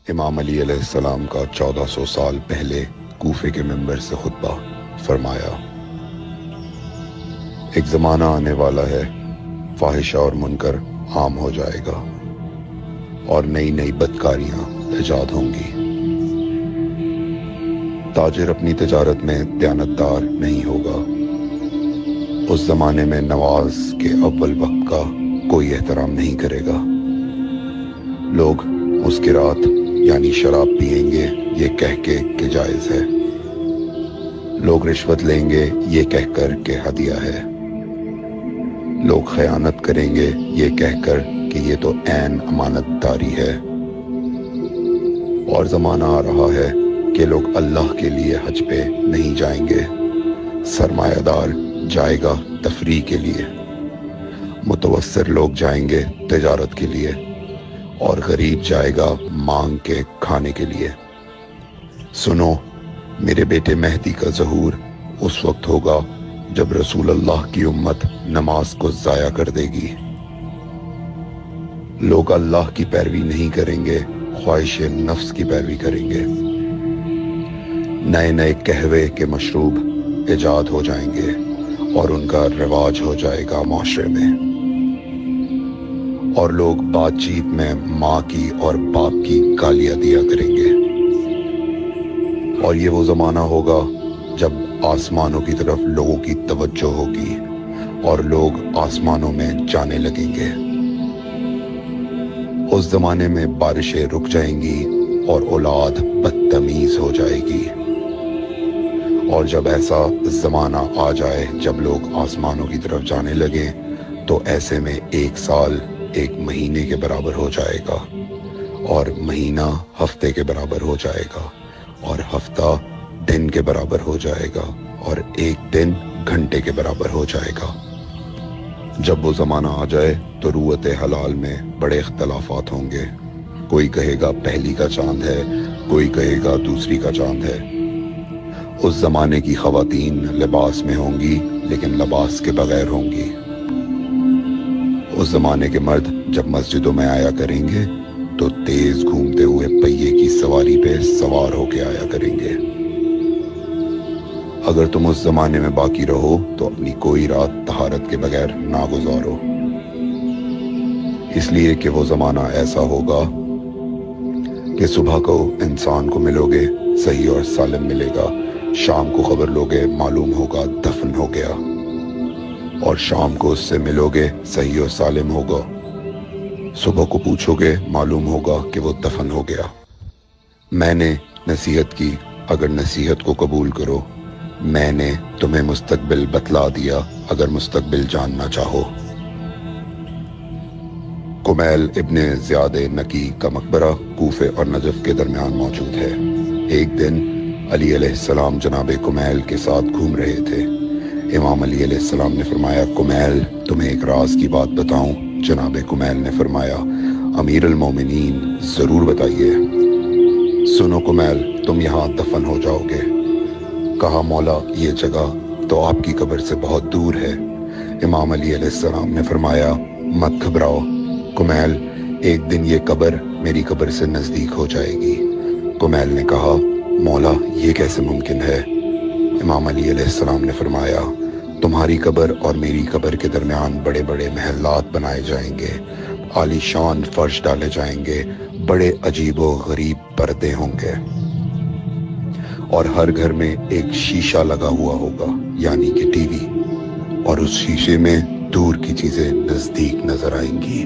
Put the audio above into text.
امام علی علیہ السلام کا 1400 سال پہلے کوفے کے منبر سے خطبہ فرمایا، ایک زمانہ آنے والا ہے، فاحشہ اور منکر عام ہو جائے گا اور نئی نئی بدکاریاں ایجاد ہوں گی۔ تاجر اپنی تجارت میں دیانتدار نہیں ہوگا۔ اس زمانے میں نماز کے اول وقت کا کوئی احترام نہیں کرے گا۔ لوگ مسکرات یعنی شراب پئیں گے یہ کہہ کے کہ جائز ہے۔ لوگ رشوت لیں گے یہ کہہ کر کہ ہدیہ ہے۔ لوگ خیانت کریں گے یہ کہہ کر کہ یہ تو عین امانت داری ہے۔ اور زمانہ آ رہا ہے کہ لوگ اللہ کے لیے حج پہ نہیں جائیں گے۔ سرمایہ دار جائے گا تفریح کے لیے، متوسر لوگ جائیں گے تجارت کے لیے، اور غریب جائے گا مانگ کے کھانے کے لیے۔ سنو، میرے بیٹے مہدی کا ظہور اس وقت ہوگا جب رسول اللہ کی امت نماز کو ضائع کر دے گی۔ لوگ اللہ کی پیروی نہیں کریں گے، خواہش نفس کی پیروی کریں گے۔ نئے نئے قہوے کے مشروب ایجاد ہو جائیں گے اور ان کا رواج ہو جائے گا معاشرے میں، اور لوگ بات چیت میں ماں کی اور باپ کی گالیاں دیا کریں گے۔ اور یہ وہ زمانہ ہوگا جب آسمانوں کی طرف لوگوں کی توجہ ہوگی اور لوگ آسمانوں میں جانے لگیں گے۔ اس زمانے میں بارشیں رک جائیں گی اور اولاد بدتمیز ہو جائے گی۔ اور جب ایسا زمانہ آ جائے جب لوگ آسمانوں کی طرف جانے لگیں تو ایسے میں ایک سال ایک مہینے کے برابر ہو جائے گا، اور مہینہ ہفتے کے برابر ہو جائے گا، اور ہفتہ دن کے برابر ہو جائے گا، اور ایک دن گھنٹے کے برابر ہو جائے گا۔ جب وہ زمانہ آ جائے تو روت حلال میں بڑے اختلافات ہوں گے۔ کوئی کہے گا پہلی کا چاند ہے، کوئی کہے گا دوسری کا چاند ہے۔ اس زمانے کی خواتین لباس میں ہوں گی لیکن لباس کے بغیر ہوں گی۔ اس زمانے کے مرد جب مسجدوں میں آیا کریں گے تو تیز گھومتے ہوئے پہیے کی سواری پہ سوار ہو کے آیا کریں گے۔ اگر تم اس زمانے میں باقی رہو تو اپنی کوئی رات طہارت کے بغیر نہ گزارو، اس لیے کہ وہ زمانہ ایسا ہوگا کہ صبح کو انسان کو ملو گے صحیح اور سالم ملے گا، شام کو خبر لوگے معلوم ہوگا دفن ہو گیا، اور شام کو اس سے ملو گے صحیح اور سالم ہوگا، صبح کو پوچھو گے معلوم ہوگا کہ وہ دفن ہو گیا۔ میں نے نصیحت کی، اگر نصیحت کو قبول کرو، میں نے تمہیں مستقبل بتلا دیا اگر مستقبل جاننا چاہو۔ کمیل ابن زیاد نکی کا مقبرہ کوفے اور نجف کے درمیان موجود ہے۔ ایک دن علی علیہ السلام جناب کمیل کے ساتھ گھوم رہے تھے۔ امام علی علیہ السلام نے فرمایا، کمیل تمہیں ایک راز کی بات بتاؤں؟ جناب کمیل نے فرمایا، امیر المومنین ضرور بتائیے۔ سنو کمیل، تم یہاں دفن ہو جاؤ گے۔ کہا، مولا یہ جگہ تو آپ کی قبر سے بہت دور ہے۔ امام علی علیہ السلام نے فرمایا، مت گھبراؤ کمیل، ایک دن یہ قبر میری قبر سے نزدیک ہو جائے گی۔ کمیل نے کہا، مولا یہ کیسے ممکن ہے؟ امام علی علیہ السلام نے فرمایا، تمہاری قبر اور میری قبر کے درمیان بڑے بڑے محلات بنائے جائیں گے، عالی شان فرش ڈالے جائیں گے، بڑے عجیب و غریب پردے ہوں گے، اور ہر گھر میں ایک شیشہ لگا ہوا ہوگا یعنی کہ ٹی وی، اور اس شیشے میں دور کی چیزیں نزدیک نظر آئیں گی۔